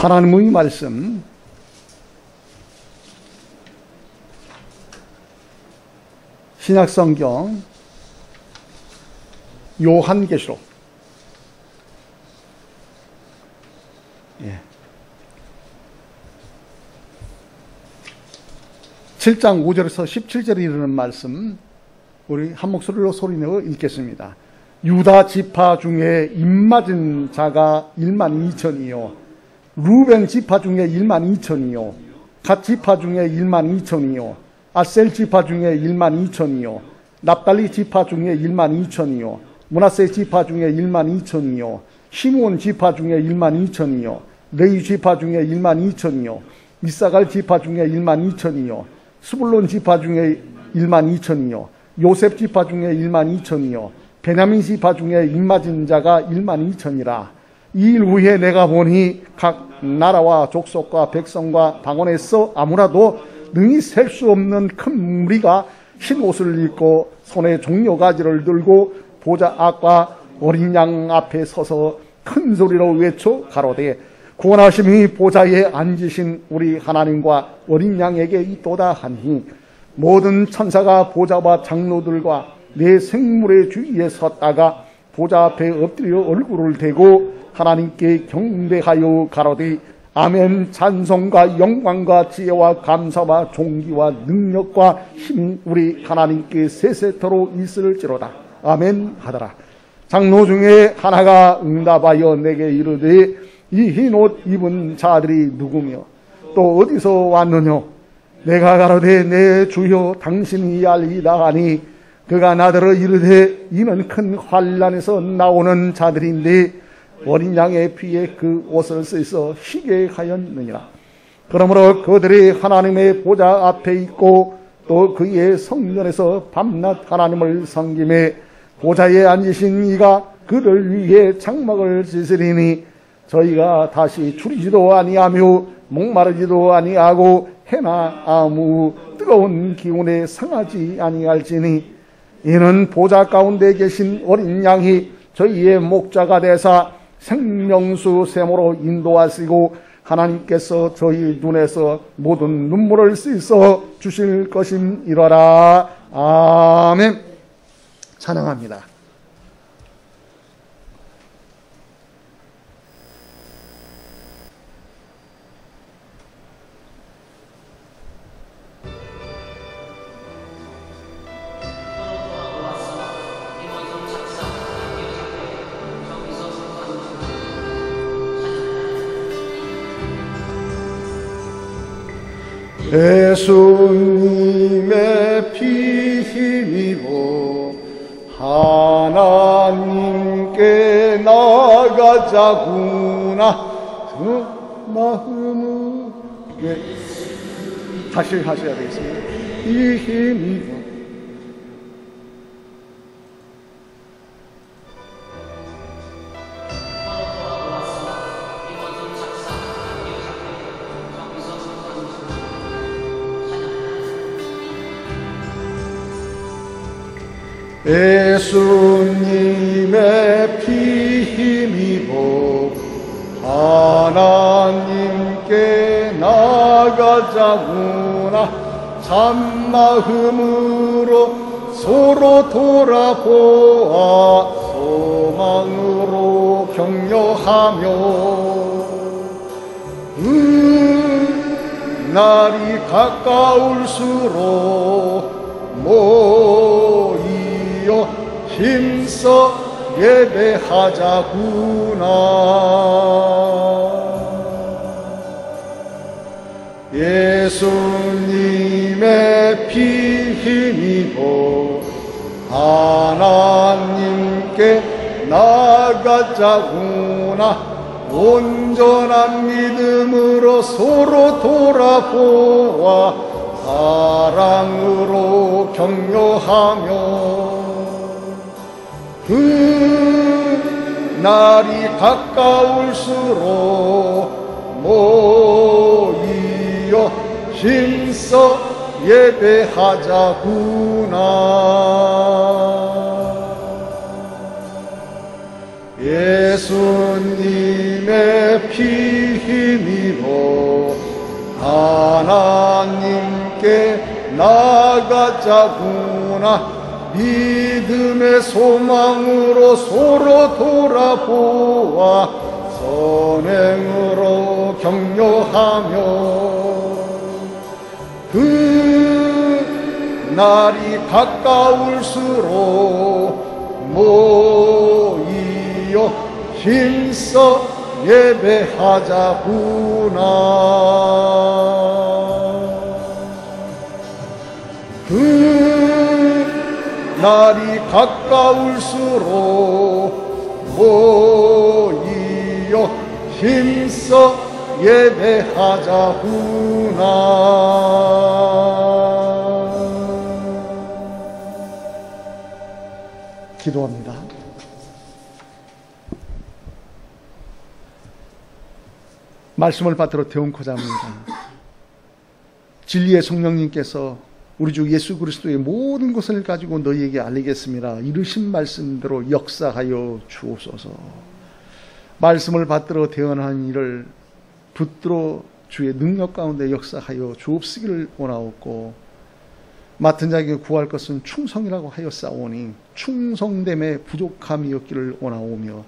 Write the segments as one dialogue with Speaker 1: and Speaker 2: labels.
Speaker 1: 하나님의 말씀 신약성경 요한계시록 7장 5절에서 17절에 이르는 말씀 우리 한 목소리로 소리내어 읽겠습니다. 유다 지파 중에 입맞은 자가 1만 2천이요 루벤 지파 중에 1만 2천이요 갓 지파 중에 1만 2천이요 아셀 지파 중에 1만 2천이요 납달리 지파 중에 1만 2천이요 므낫세 지파 중에 1만 2천이요 시므온 지파 중에 1만 2천이요 레위 지파 중에 1만 2천이요 이사갈 지파 중에 1만 2천이요 스불론 지파 중에 1만 2천이요 요셉 지파 중에 1만 2천이요 베냐민 지파 중에 입맞은 자가 1만 2천이라. 이 일 후에 내가 보니 각 나라와 족속과 백성과 방언에서 아무라도 능히 셀 수 없는 큰 무리가 흰 옷을 입고 손에 종려가지를 들고 보좌 앞과 어린 양 앞에 서서 큰 소리로 외쳐 가로되 구원하심이 보좌에 앉으신 우리 하나님과 어린 양에게 있도다 하니 모든 천사가 보좌와 장로들과 내 생물의 주위에 섰다가 보좌 앞에 엎드려 얼굴을 대고 하나님께 경배하여 가로되 아멘. 찬송과 영광과 지혜와 감사와 존귀와 능력과 힘이 우리 하나님께 세세토록 있을지로다. 아멘 하더라. 장로 중에 하나가 응답하여 내게 이르되 이 흰 옷 입은 자들이 누구며 또 어디서 왔느냐? 내가 가로되 내 주여 당신이 알리다 하니 그가 나더러 이르되 이는 큰 환난에서 나오는 자들인데 어린 양의 피에 그 옷을 쓰여서 희게 하였느니라. 그러므로 그들이 하나님의 보좌 앞에 있고 또 그의 성전에서 밤낮 하나님을 섬기매 보좌에 앉으신 이가 그를 위해 장막을 찢으리니 저희가 다시 추리지도 아니하며 목마르지도 아니하고 해나 아무 뜨거운 기운에 상하지 아니할지니 이는 보좌 가운데 계신 어린 양이 저희의 목자가 되사 생명수 샘으로 인도하시고 하나님께서 저희 눈에서 모든 눈물을 씻어 주실 것임이로라. 아멘. 찬양합니다. 예수님의 피 힘입어 하나님께 나가자구나. 그 마음을 다시 하셔야 되겠습니다. 이 힘입어 예수님의 피 힘입어 하나님께 나가자구나. 참마음으로 서로 돌아보아 소망으로 격려하며 날이 가까울수록 모이어 힘써 예배하자구나. 예수님의 피 힘입어 하나님께 나가자구나. 온전한 믿음으로 서로 돌아보아 사랑으로 격려하며 그 날이 가까울수록 모이어 힘써 예배하자구나. 예수님의 피 힘입어 하나님께 나아가자구나. 믿음의 소망으로 서로 돌아보아 선행으로 격려하며 그 날이 가까울수록 모이어 힘써 예배하자구나. 그 날이 가까울수록 모이어 힘써 예배하자구나. 기도합니다. 말씀을 받들어 태운코자 합니다. 진리의 성령님께서 우리 주 예수 그리스도의 모든 것을 가지고 너희에게 알리겠습니다. 이르신 말씀대로 역사하여 주옵소서. 말씀을 받들어 태어난 이를 붙들어 주의 능력 가운데 역사하여 주옵시기를 원하옵고, 맡은 자에게 구할 것은 충성이라고 하여 싸우니 충성됨에 부족함이 없기를 원하오며,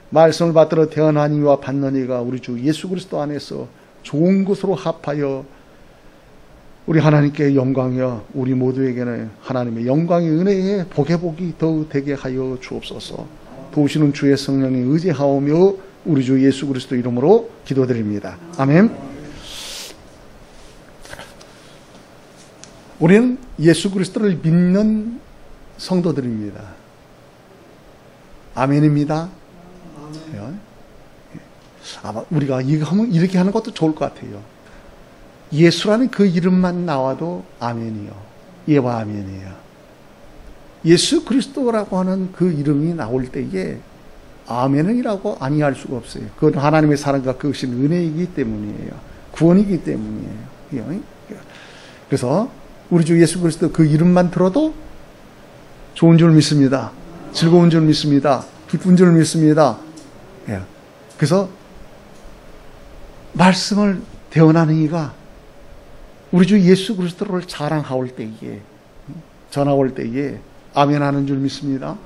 Speaker 1: 말씀을 받들어 태어난 이와 받는 이가 우리 주 예수 그리스도 안에서 좋은 것으로 합하여 우리 하나님께 영광이여 우리 모두에게는 하나님의 영광의 은혜의 복의 복이 더욱 되게 하여 주옵소서. 도우시는 주의 성령에 의지하오며 우리 주 예수 그리스도 이름으로 기도드립니다. 아멘. 우리는 예수 그리스도를 믿는 성도들입니다. 아멘입니다. 아마 우리가 이거 하면 이렇게 하는 것도 좋을 것 같아요. 예수라는 그 이름만 나와도 아멘이요. 예와 아멘이에요. 예수 그리스도라고 하는 그 이름이 나올 때에 아멘이라고 아니할 수가 없어요. 그건 하나님의 사랑과 그것이 은혜이기 때문이에요. 구원이기 때문이에요. 그래서 우리 주 예수 그리스도 그 이름만 들어도 좋은 줄 믿습니다. 즐거운 줄 믿습니다. 기쁜 줄 믿습니다. 그래서 말씀을 대언하는 이가 우리 주 예수 그리스도를 자랑하올 때에, 전하올 때에 아멘하는 줄 믿습니다.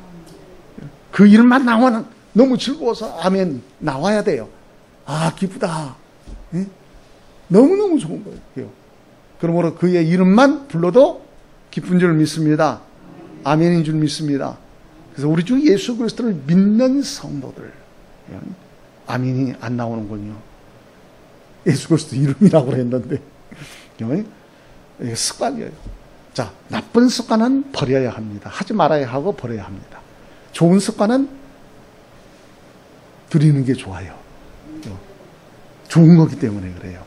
Speaker 1: 그 이름만 나오면 너무 즐거워서 아멘 나와야 돼요. 아, 기쁘다. 너무너무 좋은 거예요. 그러므로 그의 이름만 불러도 기쁜 줄 믿습니다. 아멘인 줄 믿습니다. 그래서 우리 주 예수 그리스도를 믿는 성도들, 아멘이 안 나오는군요. 예수 그리스도 이름이라고 했는데. 이게 습관이에요. 자, 나쁜 습관은 버려야 합니다. 하지 말아야 하고 버려야 합니다. 좋은 습관은 드리는 게 좋아요. 좋은 거기 때문에 그래요.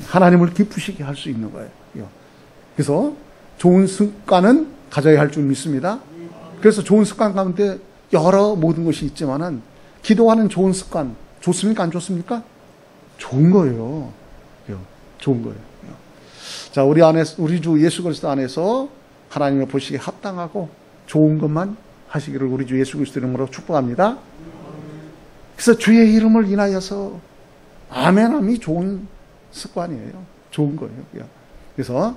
Speaker 1: 하나님을 기쁘시게 할 수 있는 거예요. 그래서 좋은 습관은 가져야 할 줄 믿습니다. 그래서 좋은 습관 가운데 여러 모든 것이 있지만은 기도하는 좋은 습관 좋습니까? 안 좋습니까? 좋은 거예요. 좋은 거예요. 자, 우리 주 예수 그리스도 안에서 하나님을 보시기에 합당하고 좋은 것만 하시기를 우리 주 예수 그리스도 이름으로 축복합니다. 그래서 주의 이름을 인하여서 아멘함이 좋은 습관이에요. 좋은 거예요. 그래서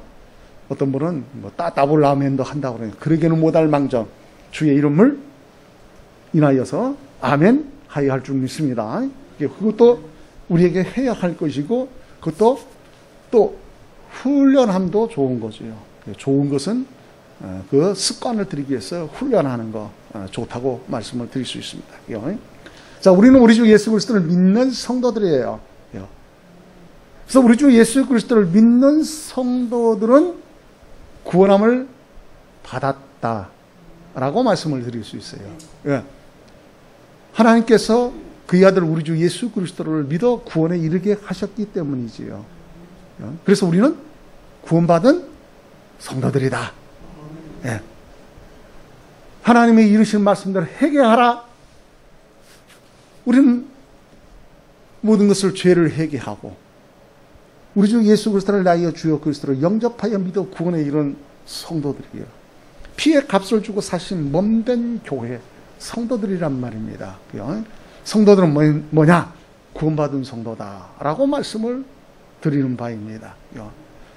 Speaker 1: 어떤 분은 뭐 따따블 아멘도 한다고 그래요. 그러게는 못할 망정 주의 이름을 인하여서 아멘 하여야 할 줄 믿습니다. 그것도 우리에게 해야 할 것이고, 그것도 또 훈련함도 좋은 거죠. 좋은 것은 그 습관을 들이기 위해서 훈련하는 거 좋다고 말씀을 드릴 수 있습니다. 자, 우리는 우리 주 예수 그리스도를 믿는 성도들이에요. 그래서 우리 주 예수 그리스도를 믿는 성도들은 구원함을 받았다라고 말씀을 드릴 수 있어요. 하나님께서 그의 아들 우리 주 예수 그리스도를 믿어 구원에 이르게 하셨기 때문이지요. 그래서 우리는 구원받은 성도들이다. 하나님의 이르신 말씀대로 회개하라. 우리는 모든 것을 죄를 회개하고 우리 주 예수 그리스도를 나이어 주여 그리스도를 영접하여 믿어 구원에 이른 성도들이에요. 피의 값을 주고 사신 몸된 교회 성도들이란 말입니다. 성도들은 뭐냐? 구원받은 성도다라고 말씀을 드리는 바입니다.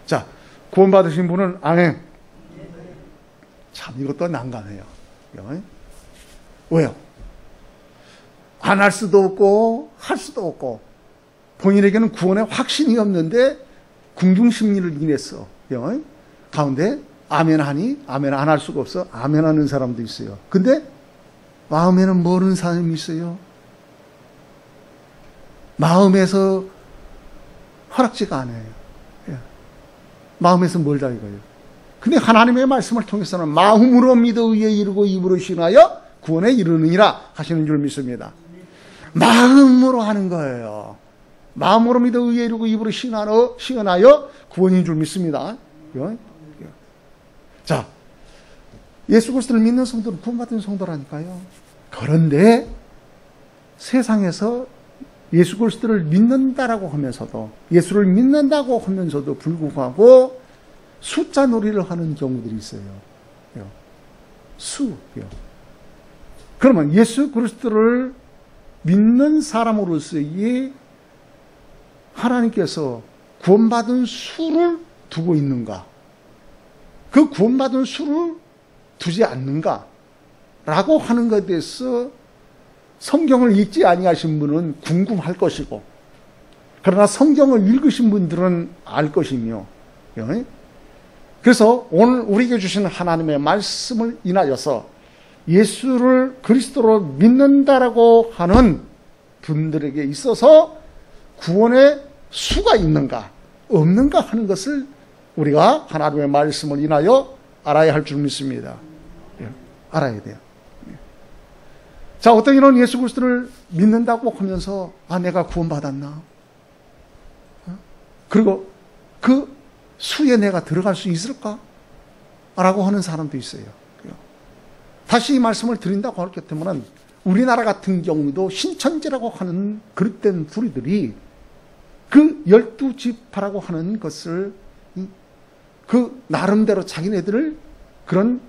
Speaker 1: 자, 구원받으신 분은 아멘. 참 이것도 난감해요. 왜요? 안 할 수도 없고 할 수도 없고 본인에게는 구원의 확신이 없는데 궁중심리를 인해서 가운데 아멘하니 아멘 안 할 수가 없어 아멘하는 사람도 있어요. 근데 마음에는 모르는 사람이 있어요. 마음에서 허락지가 않아요. 마음에서 멀다 이거예요. 근데 하나님의 말씀을 통해서는 마음으로 믿어 의에 이르고 입으로 신하여 구원에 이르느니라 하시는 줄 믿습니다. 마음으로 하는 거예요. 마음으로 믿어 의에 이르고 입으로 시원하여 구원인 줄 믿습니다. 자, 예수 그리스도를 믿는 성도는 구원받은 성도라니까요. 그런데 세상에서 예수 그리스도를 믿는다라고 하면서도 예수를 믿는다고 하면서도 불구하고 숫자 놀이를 하는 경우들이 있어요. 수요. 그러면 예수 그리스도를 믿는 사람으로서의 하나님께서 구원받은 수를 두고 있는가? 그 구원받은 수를 두지 않는가? 라고 하는 것에 대해서 성경을 읽지 아니하신 분은 궁금할 것이고, 그러나 성경을 읽으신 분들은 알 것이며, 그래서 오늘 우리에게 주신 하나님의 말씀을 인하여서 예수를 그리스도로 믿는다라고 하는 분들에게 있어서 구원의 수가 있는가 없는가 하는 것을 우리가 하나님의 말씀을 인하여 알아야 할 줄 믿습니다. 알아야 돼요. 자, 어떤 이는 예수 그리스도를 믿는다고 하면서 내가 구원받았나? 그리고 그 수에 내가 들어갈 수 있을까? 라고 하는 사람도 있어요. 다시 이 말씀을 드린다고 할 때면 우리나라 같은 경우도 신천지라고 하는 그릇된 부리들이 그 12지파라고 하는 것을 그 나름대로 자기네들을 그런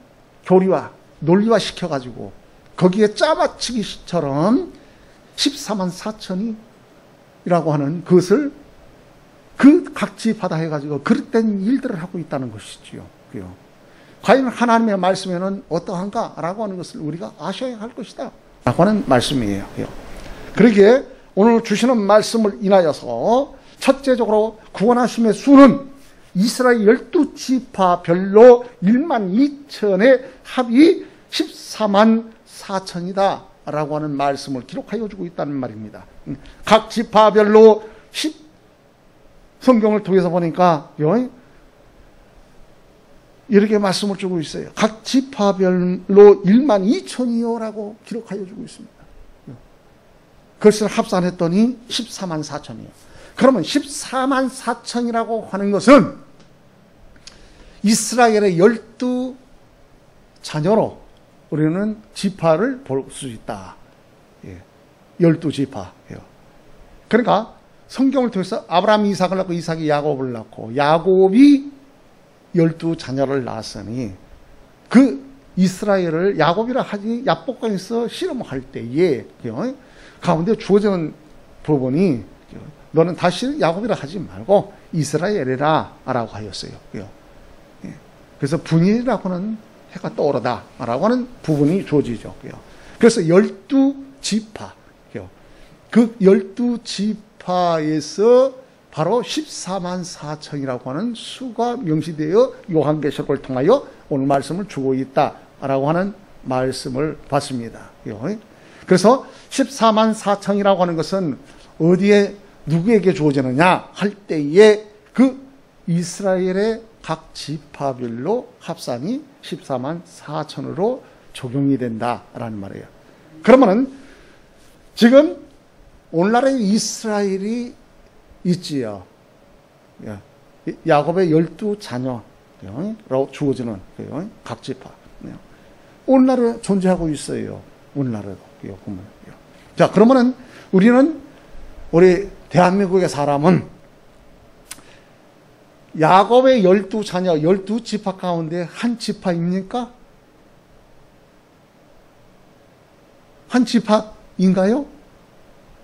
Speaker 1: 교리화, 논리화 시켜가지고 거기에 짜맞추기처럼 14만 4천이라고 하는 그것을 그 각지바다 해가지고 그릇된 일들을 하고 있다는 것이지요. 과연 하나님의 말씀에는 어떠한가라고 하는 것을 우리가 아셔야 할 것이다 라고 하는 말씀이에요. 그러기에 오늘 주시는 말씀을 인하여서 첫째적으로 구원하심의 수는 이스라엘 12지파별로 1만 2천의 합이 14만 4천이다 라고 하는 말씀을 기록하여 주고 있다는 말입니다. 각 지파별로 성경을 통해서 보니까 이렇게 말씀을 주고 있어요. 각 지파별로 1만 2천이요 라고 기록하여 주고 있습니다. 그것을 합산했더니 14만 4천이요. 그러면 14만 4천이라고 하는 것은 이스라엘의 12자녀로 우리는 지파를 볼 수 있다. 12지파. 그러니까 성경을 통해서 아브라함이 이삭을 낳고 이삭이 야곱을 낳고 야곱이 12자녀를 낳았으니 그 이스라엘을 야곱이라 하지 야복강에서 실험할 때에 가운데 주어지는 부분이 너는 다시 야곱이라 하지 말고 이스라엘이라 라고 하였어요. 그래서 분인이라고는 해가 떠오르다 라고 하는 부분이 주어지죠. 그래서 12지파 그 12지파에서 바로 14만 4천이라고 하는 수가 명시되어 요한계시록을 통하여 오늘 말씀을 주고 있다라고 하는 말씀을 봤습니다. 그래서 14만 4천이라고 하는 것은 어디에 누구에게 주어지느냐 할 때에 그 이스라엘의 각 지파별로 합산이 14만 4천으로 적용이 된다라는 말이에요. 그러면은 지금 오늘날의 이스라엘이 있지요. 야곱의 12자녀로 주어지는 각 지파. 오늘날에 존재하고 있어요. 오늘날에도. 자, 그러면은 우리 대한민국의 사람은 야곱의 12자녀, 12지파 가운데 한 지파입니까? 한 지파인가요?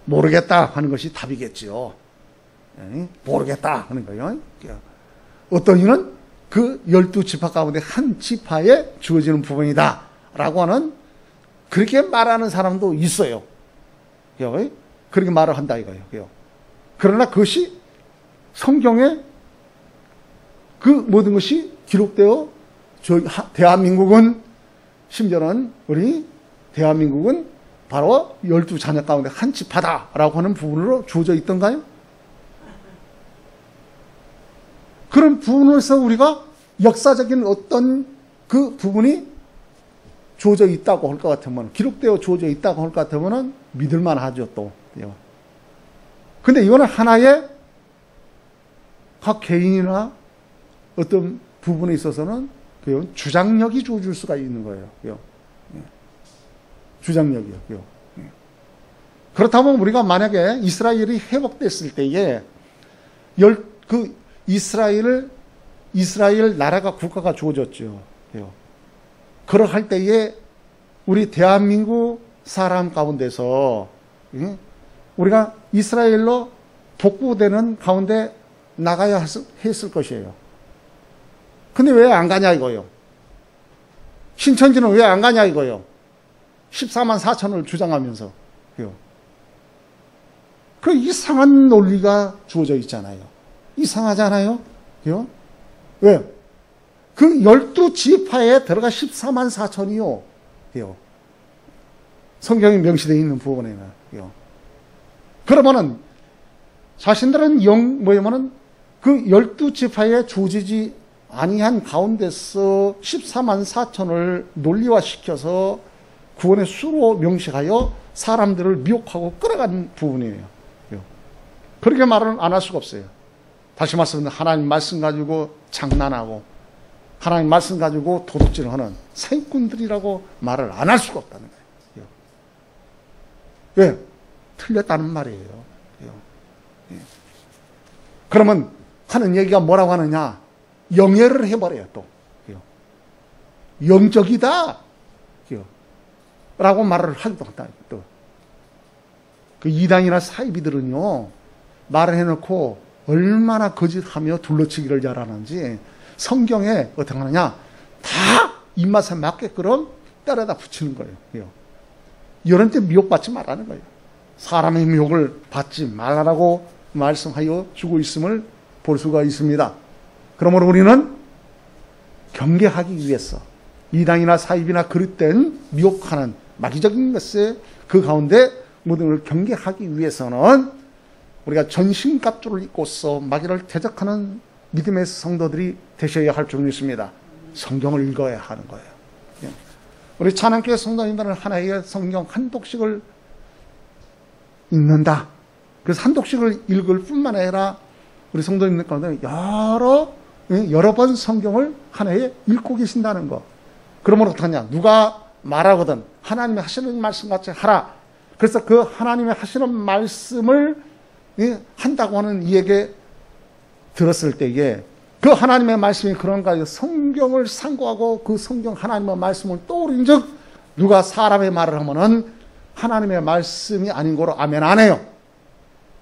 Speaker 1: 모르겠다 하는 것이 답이겠지요. 모르겠다 하는 거예요. 어떤 이는 그 12지파 가운데 한 지파에 주어지는 부분이다 라고 하는, 그렇게 말하는 사람도 있어요. 그렇게 말을 한다 이거예요. 그러나 그것이 성경에 그 모든 것이 기록되어 대한민국은, 심지어는 우리 대한민국은 바로 12자녀 가운데 한 지파다라고 하는 부분으로 주어져 있던가요? 그런 부분에서 우리가 역사적인 어떤 그 부분이 주어져 있다고 할 것 같으면, 기록되어 주어져 있다고 할 것 같으면 믿을만 하죠, 또. 근데 이거는 하나의 각 개인이나 어떤 부분에 있어서는 주장력이 주어질 수가 있는 거예요. 주장력이요. 그렇다면 우리가 만약에 이스라엘이 회복됐을 때에 이스라엘 나라가, 국가가 주어졌죠. 그러할 때에 우리 대한민국 사람 가운데서 우리가 이스라엘로 복구되는 가운데 나가야 했을 것이에요. 근데 왜 안 가냐 이거예요. 신천지는 왜 안 가냐 이거예요. 14만 4천을 주장하면서. 그 이상한 논리가 주어져 있잖아요. 이상하잖아요. 왜? 그 12지파에 들어가 14만 4천이요. 성경에 명시되어 있는 부분에는. 그러면은 자신들은 그 12지파에 주어지지 아니한 가운데서 14만 4천을 논리화시켜서 구원의 수로 명시하여 사람들을 미혹하고 끌어간 부분이에요. 그렇게 말을 안 할 수가 없어요. 다시 말씀드리면 하나님 말씀 가지고 장난하고 하나님 말씀 가지고 도둑질하는 사기꾼들이라고 말을 안 할 수가 없다는 거예요. 왜? 틀렸다는 말이에요. 그러면 하는 얘기가 뭐라고 하느냐? 영예를 해버려요, 또. 영적이다. 라고 말을 하기도 한다. 또. 그 이단이나 사이비들은요, 말을 해놓고 얼마나 거짓하며 둘러치기를 잘하는지 성경에 어떻게 하느냐? 다 입맛에 맞게끔 때려다 붙이는 거예요. 이런 때 미혹받지 말라는 거예요. 사람의 미혹을 받지 말라고 말씀하여 주고 있음을 볼 수가 있습니다. 그러므로 우리는 경계하기 위해서 이단이나 사입이나 그릇된 미혹하는 마귀적인 것에 그 가운데 모든 걸 경계하기 위해서는 우리가 전신갑주를 입고서 마귀를 대적하는 믿음의 성도들이 되셔야 할 줄 믿습니다. 성경을 읽어야 하는 거예요. 우리 찬양교회 성도님들은 하나의 성경 한 독씩을 읽는다. 그래서 한 독씩을 읽을 뿐만 아니라 우리 성도님들 가운데 여러 번 성경을 하나에 읽고 계신다는 거. 그러면 어떡하냐? 누가 말하거든 하나님의 하시는 말씀 같이 하라. 그래서 그 하나님의 하시는 말씀을 한다고 하는 이에게 들었을 때에 그 하나님의 말씀이 그런가 성경을 상고하고 그 성경 하나님의 말씀을 떠올린 즉 누가 사람의 말을 하면은 하나님의 말씀이 아닌 거로 아멘 안 해요.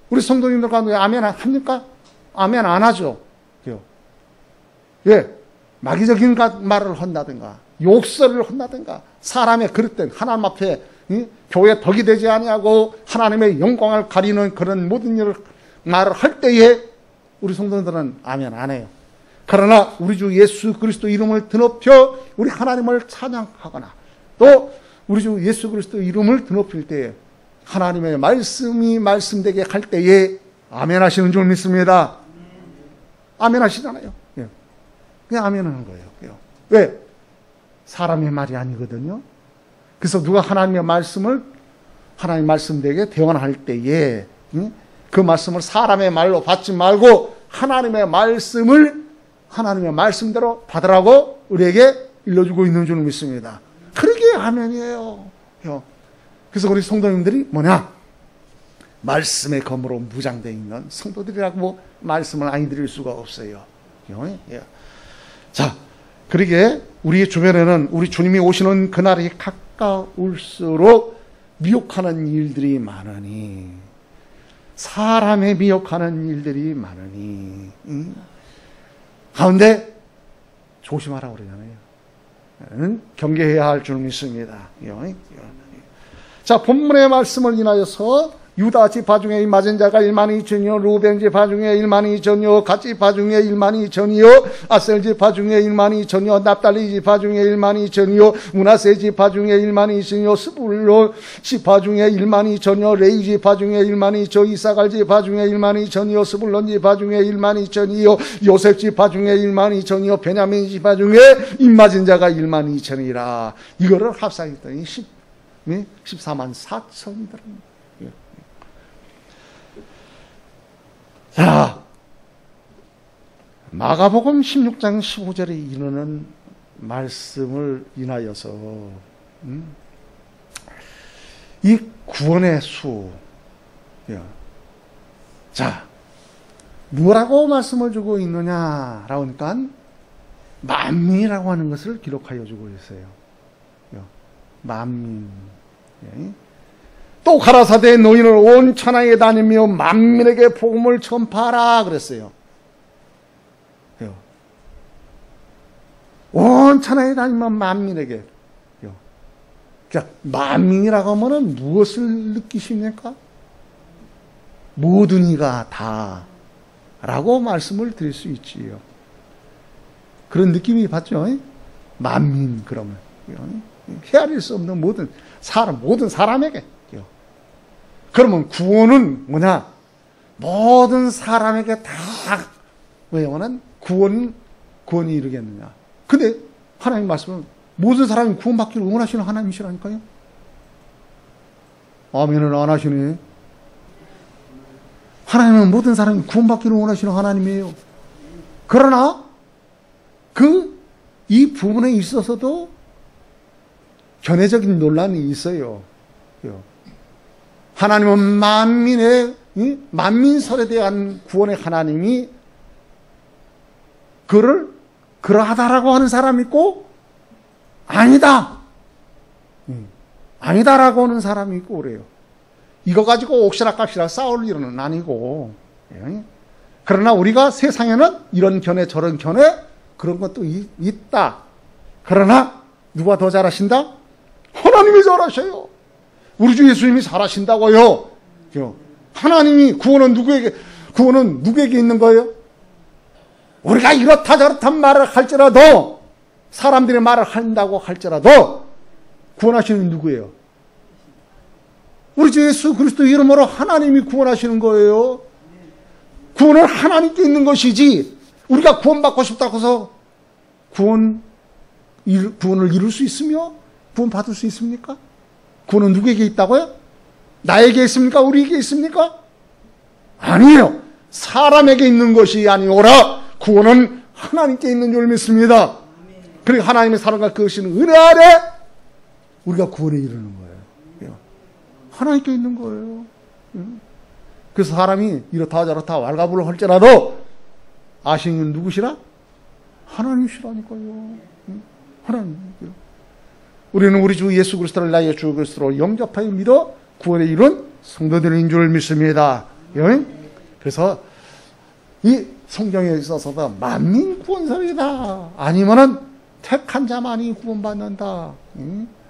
Speaker 1: 우리 성도님들 가운데 아멘 합니까? 아멘 안 하죠. 예, 마귀적인 말을 한다든가 욕설을 한다든가 사람의 그릇된 하나님 앞에 교회 덕이 되지 아니하고 하나님의 영광을 가리는 그런 모든 일을 말을 할 때에 우리 성도들은 아멘 안 해요. 그러나 우리 주 예수 그리스도 이름을 드높여 우리 하나님을 찬양하거나 또 우리 주 예수 그리스도 이름을 드높일 때에 하나님의 말씀이 말씀되게 할 때에 아멘 하시는 줄 믿습니다. 아멘 하시잖아요. 그냥 아멘 하는 거예요. 왜? 사람의 말이 아니거든요. 그래서 누가 하나님의 말씀을 하나님 말씀되게 대언할 때에 그 말씀을 사람의 말로 받지 말고 하나님의 말씀을 하나님의 말씀대로 받으라고 우리에게 일러주고 있는 줄 믿습니다. 그러게 아멘이에요. 그래서 우리 성도님들이 뭐냐? 말씀의 검으로 무장되어 있는 성도들이라고 말씀을 아니 드릴 수가 없어요. 자, 그러게 우리 주변에는 우리 주님이 오시는 그날이 가까울수록 미혹하는 일들이 많으니 사람의 미혹하는 일들이 많으니 가운데 조심하라고 그러잖아요. 경계해야 할 줄 믿습니다. 자, 본문의 말씀을 인하여서 유다 지파 중에 이 맞은 자가 12,000이요, 루벤 지파 중에 12,000이요, 갓 지파 중에 12,000이요, 아셀 지파 중에 12,000이요, 납달리 지파 중에 12,000이요, 므낫세 지파 중에 12,000이요, 스불론 지파 중에 12,000이요, 레위 지파 중에 12,000이요, 이사갈 지파 중에 12,000이요, 스불론 지파 중에 12,000이요, 요셉 지파 중에 12,000이요, 베냐민 지파 중에 입 맞은 자가 12,000이라. 이거를 합산했더니 14만 4천이더랍니다. 자, 마가복음 16장 15절에 이르는 말씀을 인하여서 이 구원의 수, 자, 뭐라고 말씀을 주고 있느냐라고 하니까 만민이라고 하는 것을 기록하여 주고 있어요. 만민. 또 가라사대 너희는 온 천하에 다니며 만민에게 복음을 전파하라 그랬어요. 온 천하에 다니면 만민에게. 자, 만민이라고 하면 무엇을 느끼십니까? 모든 이가 다 라고 말씀을 드릴 수 있지요. 그런 느낌이 받죠? 만민 그러면 헤아릴 수 없는 모든 사람에게. 그러면 구원은 뭐냐? 모든 사람에게 다 왜냐하면 구원이 이르겠느냐? 근데 하나님 말씀은 모든 사람이 구원받기를 원하시는 하나님이시라니까요. 아멘을 안 하시네. 하나님은 모든 사람이 구원받기를 원하시는 하나님이에요. 그러나 이 부분에 있어서도 견해적인 논란이 있어요. 하나님은 만민설에 대한 구원의 하나님이 그를 그러하다라고 하는 사람이 있고 아니다라고 하는 사람이 있고 그래요. 이거 가지고 옥시락갑시락 싸울 일은 아니고, 그러나 우리가 세상에는 이런 견해 저런 견해 그런 것도 있다. 그러나 누가 더 잘하신다? 하나님이 잘하셔요. 우리 주 예수님이 잘하신다고요. 하나님이 구원은 누구에게 있는 거예요? 우리가 이렇다 저렇단 말을 할지라도, 사람들이 말을 한다고 할지라도 구원하시는 누구예요? 우리 주 예수 그리스도 이름으로 하나님이 구원하시는 거예요. 구원은 하나님께 있는 것이지 우리가 구원받고 싶다고 해서 구원을 이룰 수 있으며 구원받을 수 있습니까? 구원은 누구에게 있다고요? 나에게 있습니까? 우리에게 있습니까? 아니에요. 사람에게 있는 것이 아니오라. 구원은 하나님께 있는 줄 믿습니다. 그리고 하나님의 사랑과 그것은 은혜 아래 우리가 구원에 이르는 거예요. 하나님께 있는 거예요. 그래서 사람이 이렇다 저렇다 왈가불을 할지라도 아시는 누구시라? 하나님이시라니까요. 하나님. 우리는 우리 주 예수 그리스도를 나의 주 그리스도로 영접하여 믿어 구원에 이른 성도들인 줄 믿습니다. 그래서 이 성경에 있어서도 만민 구원설이다 아니면은 택한 자만이 구원받는다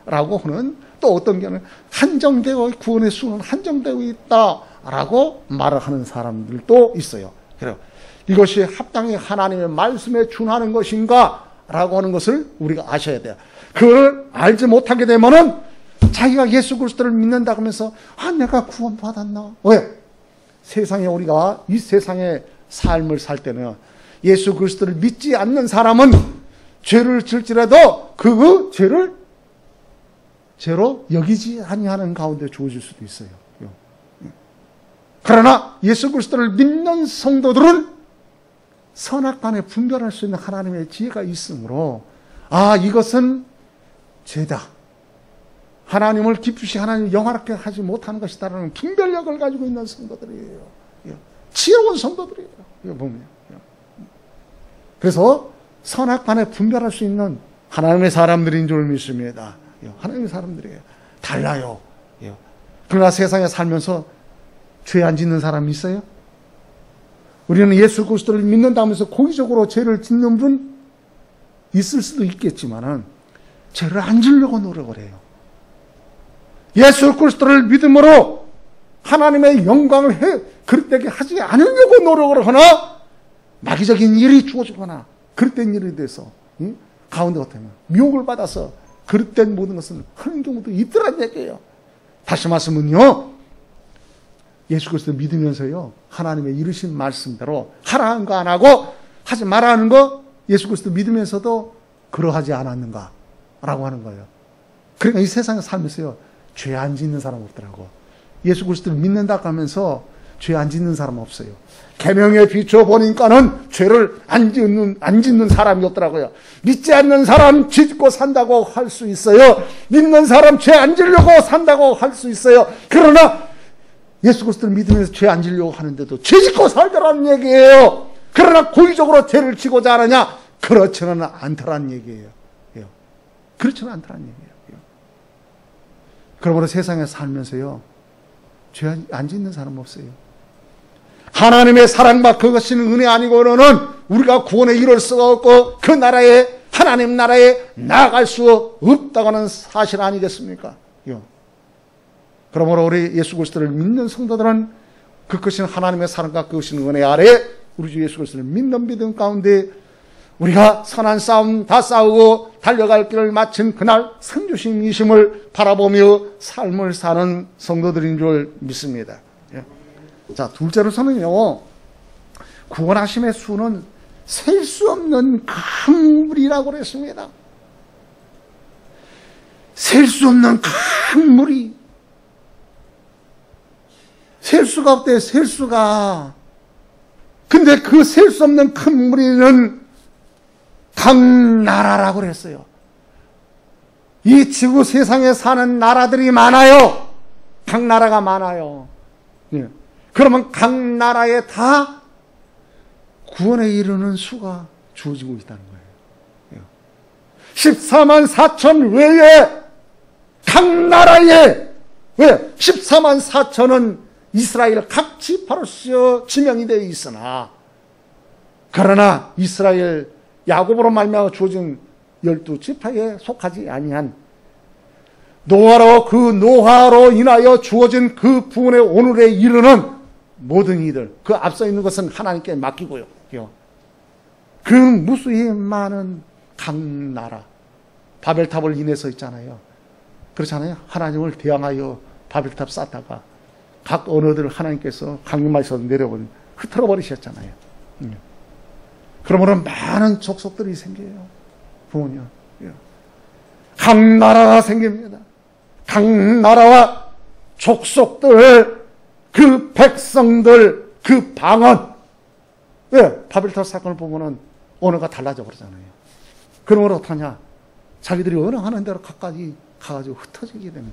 Speaker 1: 라고 하는, 또 어떤 경우는 한정되어 구원의 수는 한정되어 있다라고 말을 하는 사람들도 있어요. 그래요. 이것이 합당히 하나님의 말씀에 준하는 것인가 라고 하는 것을 우리가 아셔야 돼요. 그걸 알지 못하게 되면은 자기가 예수 그리스도를 믿는다고 하면서 내가 구원받았나? 왜? 세상에 우리가 이 세상의 삶을 살 때는 예수 그리스도를 믿지 않는 사람은 죄를 질지라도 그 죄를 죄로 여기지 아니하는 가운데 주어질 수도 있어요. 그러나 예수 그리스도를 믿는 성도들은 선악간에 분별할 수 있는 하나님의 지혜가 있으므로 이것은 죄다. 하나님을 기쁘시 하나님을 영화롭게 하지 못하는 것이다라는 분별력을 가지고 있는 성도들이에요. 지혜로운 성도들이에요. 이거 보면. 그래서 선악간에 분별할 수 있는 하나님의 사람들인 줄 믿습니다. 하나님의 사람들이에요. 달라요. 그러나 세상에 살면서 죄 안 짓는 사람이 있어요? 우리는 예수 그리스도를 믿는다면서 고의적으로 죄를 짓는 분 있을 수도 있겠지만은 죄를 안 지려고 노력을 해요. 예수 그리스도를 믿음으로 하나님의 영광을 그릇되게 하지 않으려고 노력을 하나 마귀적인 일이 주어지거나 그릇된 일이 돼서 가운데 같으면 미혹을 받아서 그릇된 모든 것은 하는 경우도 있더란 얘기예요. 다시 말씀은요, 예수 그리스도 믿으면서요, 하나님의 이르신 말씀대로 하라는 거 안 하고 하지 말라는 거 예수 그리스도 믿으면서도 그러하지 않았는가 라고 하는 거예요. 그러니까 이 세상에 살면서요, 죄 안 짓는 사람 없더라고. 예수 그리스도를 믿는다고 하면서 죄 안 짓는 사람 없어요. 계명에 비춰 보니까는 죄를 안 짓는 사람이 없더라고요. 믿지 않는 사람 죄 짓고 산다고 할 수 있어요. 믿는 사람 죄 안 지려고 산다고 할 수 있어요. 그러나 예수 그리스도를 믿으면서 죄 안 지려고 하는데도 죄 짓고 살더라는 얘기예요. 그러나 고의적으로 죄를 지고자 하느냐? 그렇지는 않더라는 얘기예요. 그렇지는 않더라는 얘기예요. 그러므로 세상에 살면서요, 죄 안 짓는 사람 없어요. 하나님의 사랑과 그것이 은혜 아니고는 우리가 구원에 이룰 수가 없고 그 나라에, 하나님 나라에 나아갈 수 없다고 하는 사실 아니겠습니까? 그러므로 우리 예수 그리스도를 믿는 성도들은 그 크신 하나님의 사랑과 그것이 은혜 아래 우리 주 예수 그리스도를 믿는 믿음 가운데 우리가 선한 싸움 다 싸우고 달려갈 길을 마친 그날 상 주심이심을 바라보며 삶을 사는 성도들인 줄 믿습니다. 자, 둘째로서는요, 구원하심의 수는 셀 수 없는 큰 물이라고 그랬습니다. 셀 수 없는 큰 물이. 셀 수가 없대, 셀 수가. 근데 그 셀 수 없는 큰 무리는 각 나라라고 그랬어요. 이 지구 세상에 사는 나라들이 많아요. 각 나라가 많아요. 예. 그러면 각 나라에 다 구원에 이르는 수가 주어지고 있다는 거예요. 14만 4천 외에 각 나라에, 왜? 14만 4천은 이스라엘 각 지파로서 지명이 되어 있으나, 그러나 이스라엘 야곱으로 말미암아 주어진 12지파에 속하지 아니한 노아로 인하여 주어진 그 부분에 오늘에 이르는 모든 이들, 그 앞서 있는 것은 하나님께 맡기고요. 그 무수히 많은 각 나라, 바벨탑을 인해서 있잖아요. 그렇잖아요. 하나님을 대항하여 바벨탑 쌓다가 각 언어들을 하나님께서 강림하셔서 내려버린, 흩어져 버리셨잖아요. 그러므로 많은 족속들이 생겨요. 부모님. 각 나라가 생깁니다. 각 나라와 족속들, 그 백성들, 그 방언. 왜? 바벨탑 사건을 보면은 언어가 달라져 버리잖아요. 그러므로 어떠냐? 자기들이 언어하는 대로 가까이 가가지고 흩어지게 되면,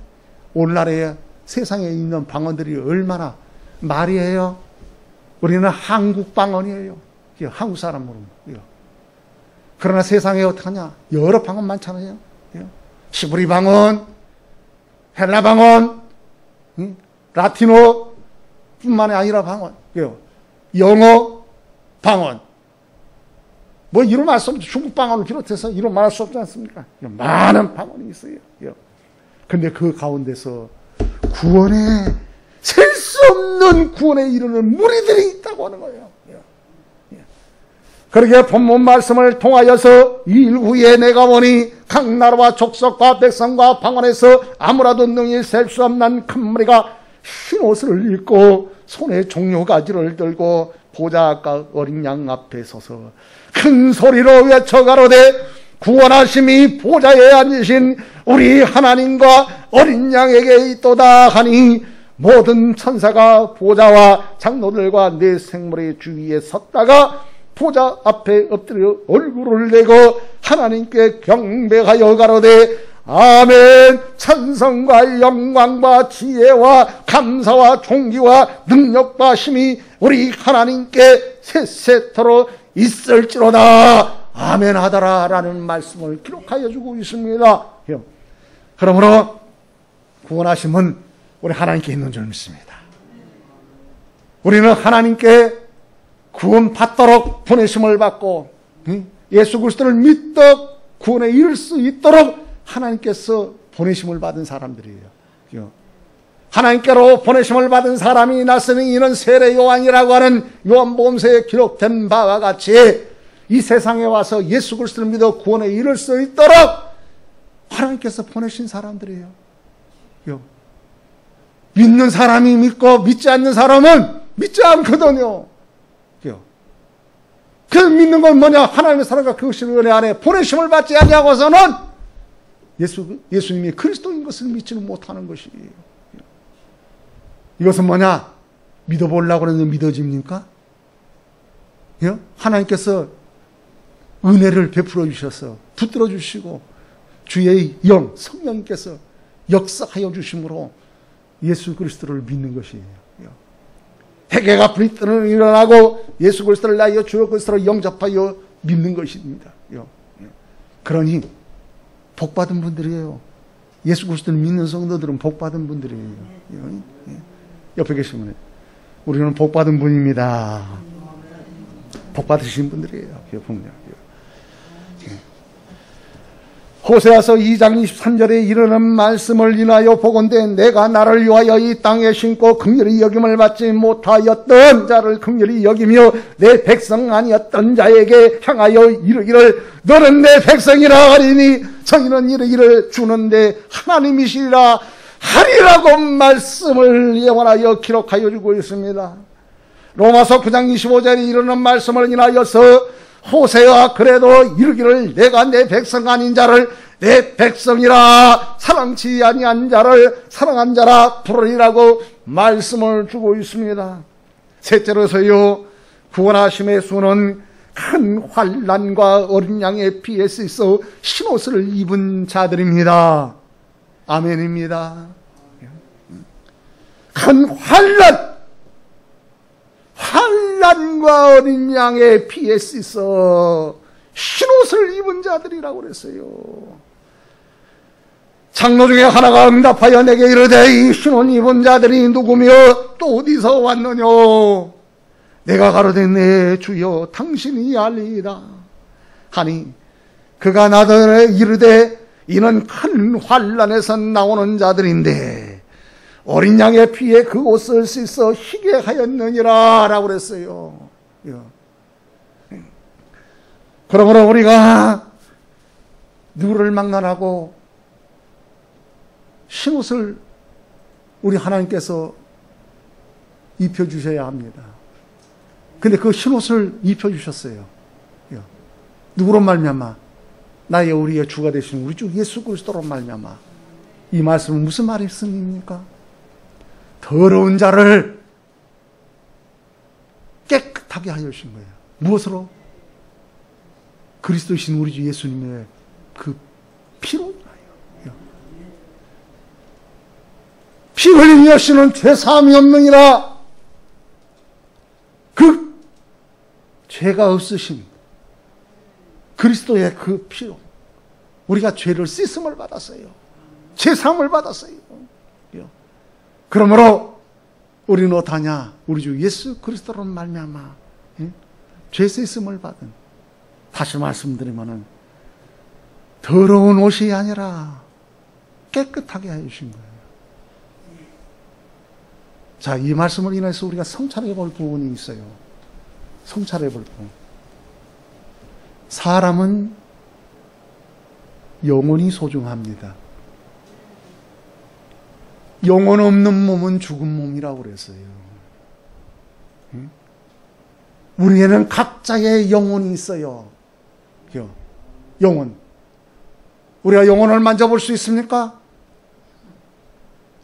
Speaker 1: 오늘날에 세상에 있는 방언들이 얼마나 말이에요. 우리는 한국 방언이에요. 한국 사람으로. 그러나 세상에 어떡하냐? 여러 방언 많잖아요. 시브리 방언, 헬라 방언, 라틴어 뿐만이 아니라 방언, 영어 방언, 뭐 이런 말 수 없죠. 중국 방언을 비롯해서 이런 말할 수 없지 않습니까? 많은 방언이 있어요. 근데 그 가운데서 구원에, 셀 수 없는 구원에 이르는 무리들이 있다고 하는 거예요. 그러게 본문 말씀을 통하여서 이 일 후에 내가 보니 각 나라와 족속과 백성과 방언에서 아무라도 능히 셀 수 없는 큰 무리가 흰 옷을 입고 손에 종려가지를 들고 보좌과 어린 양 앞에 서서 큰 소리로 외쳐 가로되 구원하심이 보좌에 앉으신 우리 하나님과 어린 양에게 있도다 하니 모든 천사가 보좌와 장로들과 네 생물의 주위에 섰다가 보좌 앞에 엎드려 얼굴을 내고 하나님께 경배하여 가로되 아멘. 찬성과 영광과 지혜와 감사와 존귀와 능력과 힘이 우리 하나님께 세세토록 있을지로다. 아멘 하더라 라는 말씀을 기록하여 주고 있습니다. 그러므로 구원하심은 우리 하나님께 있는 줄 믿습니다. 우리는 하나님께 구원받도록 보내심을 받고 예수 그리스도를 믿어 구원에 이를 수 있도록 하나님께서 보내심을 받은 사람들이에요. 하나님께로 보내심을 받은 사람이 났으니 이는 세례 요한이라고 하는 요한복음서에 기록된 바와 같이 이 세상에 와서 예수 그리스도를 믿어 구원에 이를 수 있도록 하나님께서 보내신 사람들이에요. 믿는 사람이 믿고 믿지 않는 사람은 믿지 않거든요. 그 믿는 건 뭐냐? 하나님의 사랑과 그것이 은혜 안에 보내심을 받지 아니하고서는 예수님이 그리스도인 것을 믿지는 못하는 것이에요. 이것은 뭐냐? 믿어보려고 하는데 믿어집니까? 하나님께서 은혜를 베풀어 주셔서 붙들어 주시고 주의 영 성령님께서 역사하여 주심으로 예수 그리스도를 믿는 것이에요. 회개가 불이뜨는 일어나고 예수 그리스도를 나여 주 그리스도로 영접하여 믿는 것입니다. 그러니 복받은 분들이에요. 예수 그리스도를 믿는 성도들은 복받은 분들이에요. 옆에 계신 분이 우리는 복받은 분입니다. 복받으신 분들이에요. 호세아서 2장 23절에 이르는 말씀을 인하여 보건대 내가 나를 위하여 이 땅에 심고 긍휼히 여김을 받지 못하였던 자를 긍휼히 여기며 내 백성 아니었던 자에게 향하여 이르기를 너는 내 백성이라 하리니 저희는 이르기를 주는 내 하나님이시라 하리라고 말씀을 예언하여 기록하여 주고 있습니다. 로마서 9장 25절에 이르는 말씀을 인하여서 호세아 그래도 이르기를 내가 내 백성 아닌 자를 내 백성이라 사랑치 아니한 자를 사랑한 자라 부르리라고 말씀을 주고 있습니다. 셋째로서요, 구원하심의 수는 큰 환난과 어린 양의 피에 씻어 흰옷을 입은 자들입니다. 아멘입니다. 큰 환난과 어린 양의 피에 씻어 흰옷을 입은 자들이라고 그랬어요. 장로 중에 하나가 응답하여 내게 이르되 이 흰옷 입은 자들이 누구며 또 어디서 왔느냐? 내가 가로되 네 주여 당신이 알리이다 하니 그가 나더러 이르되 이는 큰 환난에서 나오는 자들인데 어린 양의 피에 그 옷을 씻어 희게 하였느니라 라고 그랬어요. 그러므로 우리가 누구를 막론하고 흰옷을 우리 하나님께서 입혀주셔야 합니다. 근데 그 흰옷을 입혀주셨어요. 누구로 말미암아? 나의 우리의 주가 되신 우리 주 예수 그리스도로 말미암아. 이 말씀은 무슨 말씀입니까? 더러운 자를 깨끗하게 하여 주신 거예요. 무엇으로? 그리스도이신 우리 주 예수님의 그 피로. 피 흘린 여신은 죄사함이 없느니라. 그 죄가 없으신 그리스도의 그 피로 우리가 죄를 씻음을 받았어요. 죄사함을 받았어요. 그러므로 우리는 어떠하냐? 우리 주 예수 그리스도로 말미암아 죄 씻음을 받은, 다시 말씀드리면은 더러운 옷이 아니라 깨끗하게 해주신 거예요. 자, 이 말씀을 인해서 우리가 성찰해 볼 부분이 있어요. 성찰해 볼 부분. 사람은 영혼이 소중합니다. 영혼 없는 몸은 죽은 몸이라고 그랬어요. 우리에는 각자의 영혼이 있어요. 영혼. 우리가 영혼을 만져볼 수 있습니까?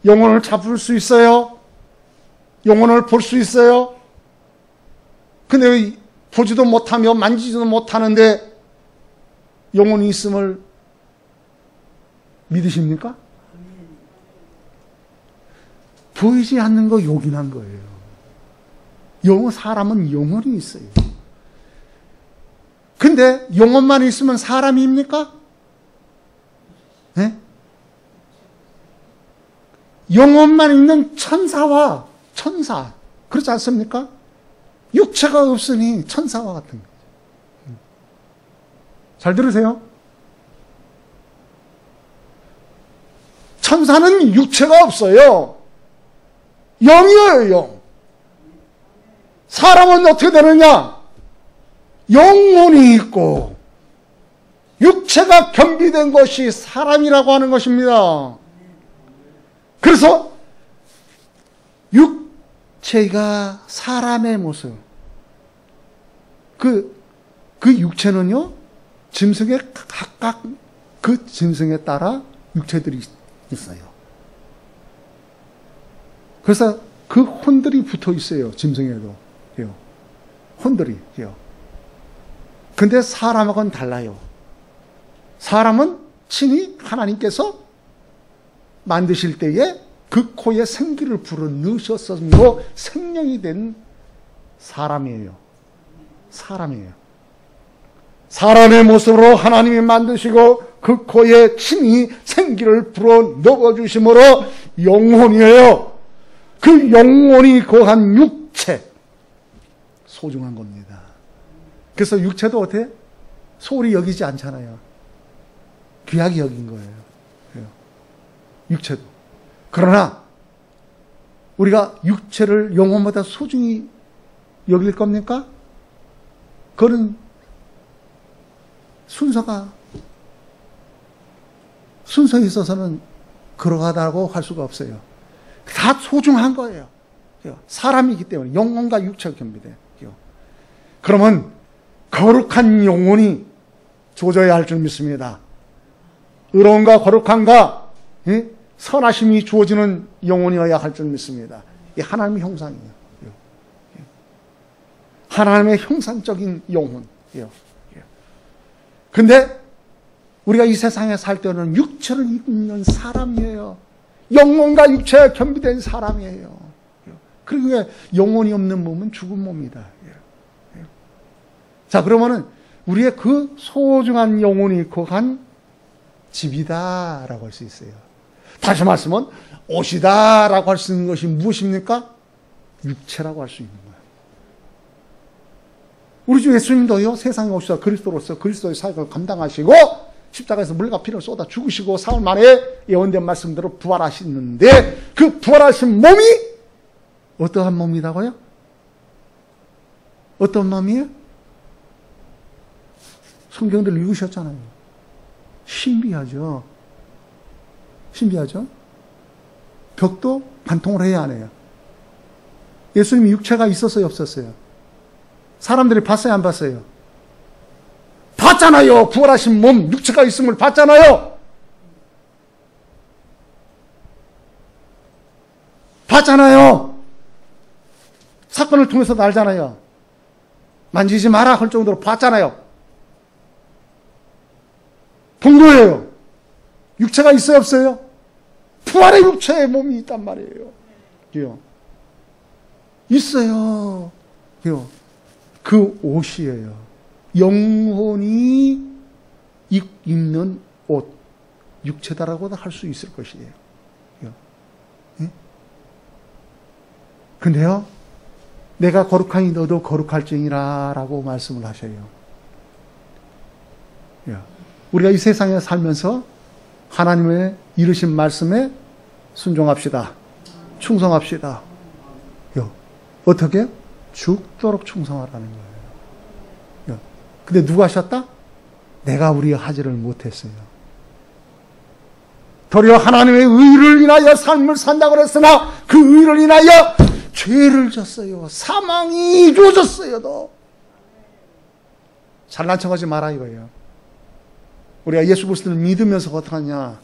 Speaker 1: 영혼을 잡을 수 있어요? 영혼을 볼 수 있어요? 근데 보지도 못하며 만지지도 못하는데 영혼이 있음을 믿으십니까? 보이지 않는 거 요긴한 거예요. 사람은 영혼이 있어요. 근데 영혼만 있으면 사람입니까? 네? 영혼만 있는 천사, 그렇지 않습니까? 육체가 없으니 천사와 같은 거죠. 잘 들으세요. 천사는 육체가 없어요. 영이에요, 영. 사람은 어떻게 되느냐? 영혼이 있고 육체가 겸비된 것이 사람이라고 하는 것입니다. 그래서 육체가 사람의 모습, 그 육체는요, 짐승에 각각 그 짐승에 따라 육체들이 있어요. 그래서 그 혼들이 붙어 있어요. 짐승에도. 혼들이. 근데 사람하고는 달라요. 사람은 친히 하나님께서 만드실 때에 그 코에 생기를 불어넣으셨으므로 생명이 된 사람이에요. 사람이에요. 사람의 모습으로 하나님이 만드시고 그 코에 친히 생기를 불어넣어 주심으로 영혼이에요. 그 영혼이 거한 육체, 소중한 겁니다. 그래서 육체도 어때? 소홀히 여기지 않잖아요. 귀하게 여긴 거예요. 육체도. 그러나 우리가 육체를 영혼보다 소중히 여길 겁니까? 그거는 순서에 있어서는 그러하다고 할 수가 없어요. 다 소중한 거예요. 사람이기 때문에 영혼과 육체가 겸비돼요. 그러면 거룩한 영혼이 조져야 할 줄 믿습니다. 의로움과 거룩함과 선하심이 주어지는 영혼이어야 할 줄 믿습니다. 이 하나님의 형상이에요. 하나님의 형상적인 영혼이에요. 근데 우리가 이 세상에 살 때는 육체를 입는 사람이에요. 영혼과 육체가 겸비된 사람이에요. 그리고 영혼이 없는 몸은 죽은 몸이다. 자, 그러면은 우리의 그 소중한 영혼이 거한 집이다라고 할 수 있어요. 다시 말씀은 옷이다라고 할 수 있는 것이 무엇입니까? 육체라고 할 수 있는 거예요. 우리 주 예수님도요, 세상에 오셔서 그리스도로서 그리스도의 사역을 감당하시고 십자가에서 물과 피를 쏟아 죽으시고 사흘 만에 예언된 말씀대로 부활하시는데 그 부활하신 몸이 어떠한 몸이라고요? 어떤 몸이에요? 성경들 읽으셨잖아요. 신비하죠. 신비하죠. 벽도 관통을 해야 안 해요. 예수님이 육체가 있었어요, 없었어요? 사람들이 봤어요, 안 봤어요? 봤잖아요. 부활하신 몸, 육체가 있음을 봤잖아요. 봤잖아요. 사건을 통해서도 알잖아요. 만지지 마라 할 정도로 봤잖아요. 본 거예요. 육체가 있어요, 없어요? 부활의 육체의 몸이 있단 말이에요. 있어요. 그 옷이에요. 영혼이 입는 옷, 육체다라고도 할 수 있을 것이에요. 근데요, 내가 거룩하니 너도 거룩할지니라 라고 말씀을 하셔요. 우리가 이 세상에 살면서 하나님의 이르신 말씀에 순종합시다. 충성합시다. 어떻게? 죽도록 충성하라는 거예요. 근데 누가 하셨다? 내가 우리 하지를 못했어요. 도리어 하나님의 의를 인하여 삶을 산다고 그랬으나 그 의를 인하여 죄를 졌어요. 사망이 이루어졌어요. 너 잘난 척하지 마라 이거예요. 우리가 예수 그리스도를 믿으면서 어떡하냐?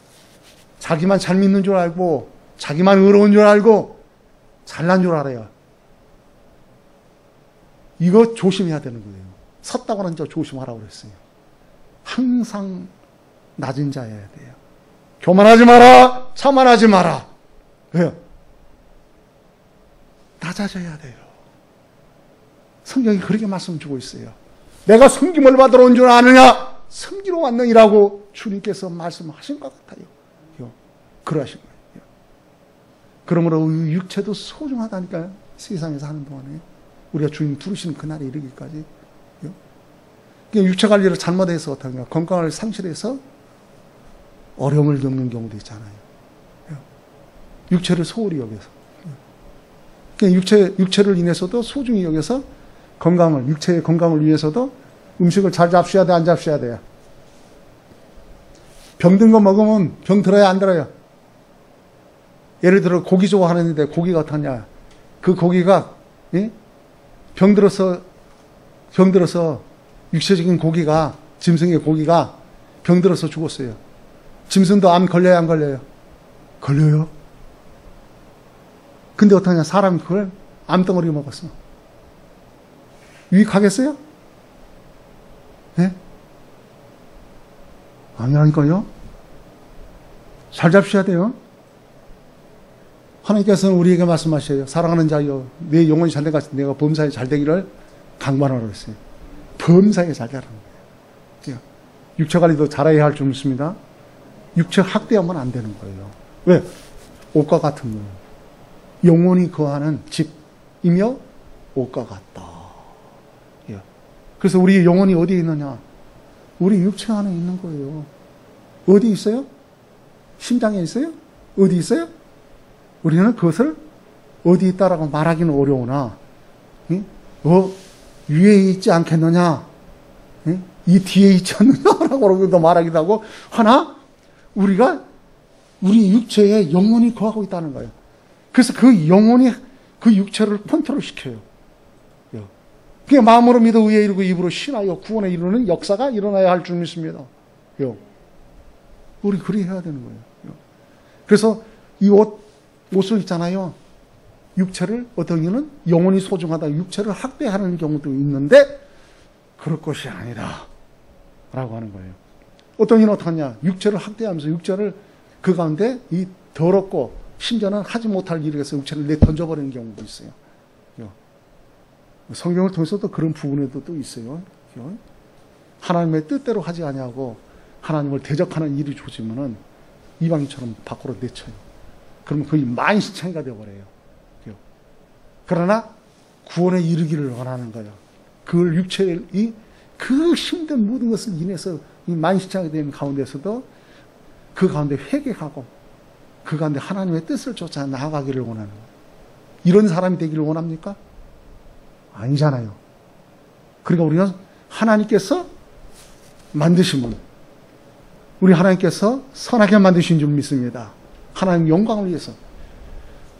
Speaker 1: 자기만 잘 믿는 줄 알고 자기만 의로운 줄 알고 잘난 줄 알아요. 이거 조심해야 되는 거예요. 섰다고 하는 자 조심하라고 그랬어요. 항상 낮은 자여야 돼요. 교만하지 마라. 자만하지 마라. 왜요? 낮아져야 돼요. 성경이 그렇게 말씀 주고 있어요. 내가 섬김을 받으러 온 줄 아느냐? 섬기러 왔느니라고 주님께서 말씀하신 것 같아요. 그러하신 거예요. 그러므로 육체도 소중하다니까요. 세상에서 하는 동안에 우리가 주님 부르시는 그날에 이르기까지. 육체 관리를 잘못해서 어떤가 건강을 상실해서 어려움을 겪는 경우도 있잖아요. 육체를 소홀히 여겨서. 육체를 인해서도 소중히 여겨서 육체의 건강을 위해서도 음식을 잘 잡수셔야 돼, 안 잡수셔야 돼요? 병든 거 먹으면 병 들어야 안 들어요? 예를 들어 고기 좋아하는데 고기가 어떠냐? 그 고기가 병들어서 육체적인 고기가, 짐승의 고기가 병들어서 죽었어요. 짐승도 암 걸려요, 안 걸려요? 걸려요. 근데 어떠냐? 사람이 그걸 암덩어리 먹었어. 유익하겠어요? 네? 아니라니까요. 잘 잡수셔야 돼요. 하나님께서는 우리에게 말씀하셔요. 사랑하는 자여, 내 영혼이 잘된 것 같이 내가 범사에 잘 되기를 강구하라고 했어요. 범사에 잘 되라는 거예요. 육체 관리도 잘해야 할 줄 믿습니다. 육체 학대하면 안 되는 거예요. 왜? 옷과 같은 거예요. 영혼이 거하는 집이며 옷과 같다. 그래서 우리 영혼이 어디에 있느냐? 우리 육체 안에 있는 거예요. 어디 있어요? 심장에 있어요? 어디 있어요? 우리는 그것을 어디 있다라고 말하기는 어려우나, 위에 있지 않겠느냐? 이 뒤에 있지 않느냐라고 말하기도 하고, 하나, 우리 육체에 영혼이 거하고 있다는 거예요. 그래서 그 영혼이 그 육체를 컨트롤 시켜요. 그게 마음으로 믿어 의에 이르고 입으로 신하여 구원에 이르는 역사가 일어나야 할 줄 믿습니다. 우리 그리 해야 되는 거예요. 그래서 이 옷을 있잖아요. 육체를 어떤 이는 영혼이 소중하다. 육체를 학대하는 경우도 있는데 그럴 것이 아니다. 라고 하는 거예요. 어떤 이는 어떠냐. 육체를 학대하면서 육체를 그 가운데 이 더럽고 심지어는 하지 못할 일을 해서 육체를 내던져버리는 경우도 있어요. 성경을 통해서도 그런 부분에도 또 있어요. 하나님의 뜻대로 하지 아니하고 하나님을 대적하는 일이 조지면은 이방인처럼 밖으로 내쳐요. 그러면 거의 만신창이가 되어버려요. 그러나 구원에 이르기를 원하는 거예요. 그걸 육체의 그 힘든 모든 것을 인해서 이 만신창이 되는 가운데서도 그 가운데 회개하고 그 가운데 하나님의 뜻을 쫓아 나아가기를 원하는 거예요. 이런 사람이 되기를 원합니까? 아니잖아요. 그러니까 우리는 하나님께서 만드신 분, 우리 하나님께서 선하게 만드신 줄 믿습니다. 하나님 영광을 위해서